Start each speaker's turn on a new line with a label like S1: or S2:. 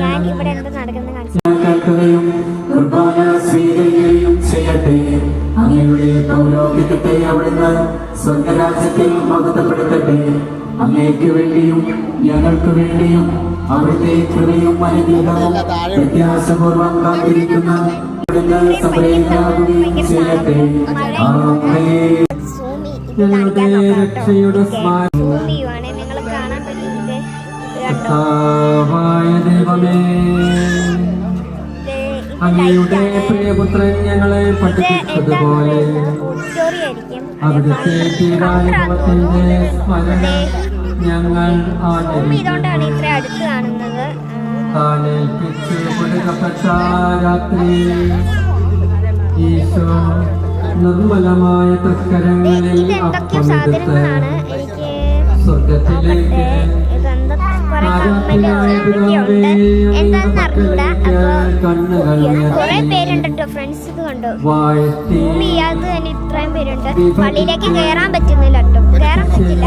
S1: ഞാൻ ഇവിടെ എന്താ നടക്കുന്നത്
S2: കേൾക്കുകയും കുർബാന സ്വീകരിക്കുകയും ചെയ്യട്ടെ. അങ്ങയുടെ പൗരോഹിത്യത്തെ അവിടുന്ന് സ്വർഗരാജ്യത്തിൽ മഹത്വപ്പെടുത്തട്ടെ. അങ്ങേക്ക് വേണ്ടിയും ഞങ്ങൾക്ക് വേണ്ടിയും അവിടുത്തെ കൃപയും അനുഗ്രഹവും വ്യത്യാസപൂർവം കാത്തിരിക്കുന്ന അവിടുന്ന് സംപ്രേരണയാകുകയും ചെയ്യട്ടെ. ആമേൻ.
S1: ഞങ്ങളുടെ രക്ഷയുടെ ഭൂമിയുമാണ് നിങ്ങൾ കാണാൻ പറ്റുന്നത്.
S2: ദൈവമേ, അങ്ങയുടെ പ്രിയപുത്രൻ ഞങ്ങളെ പഠിപ്പിച്ചതുപോലെ അവിടുത്തെ പീഡാനുഭവത്തിന്റെ സ്മരണ ഞങ്ങൾ
S1: ഇതുകൊണ്ടാണ് ഇത്ര അടുത്ത് കാണുന്നത്.
S2: ആനയിപ്പിച്ച് കൊടുക്കപ്പെട്ട രാത്രി ഈശോ നിർമ്മലമായ തൃക്കരങ്ങളിൽ അപ്പമെടുത്ത് സ്വർഗത്തിലേക്ക് കണ്ണുകൾ
S1: ഫ്രണ്ട്സ് ഇത് കണ്ടു. ഭൂമി അത് തന്നെ ഇത്രയും പേരുണ്ട്. പള്ളിയിലേക്ക് കയറാൻ പറ്റുന്നില്ല കേട്ടോ, കയറാൻ പറ്റില്ല.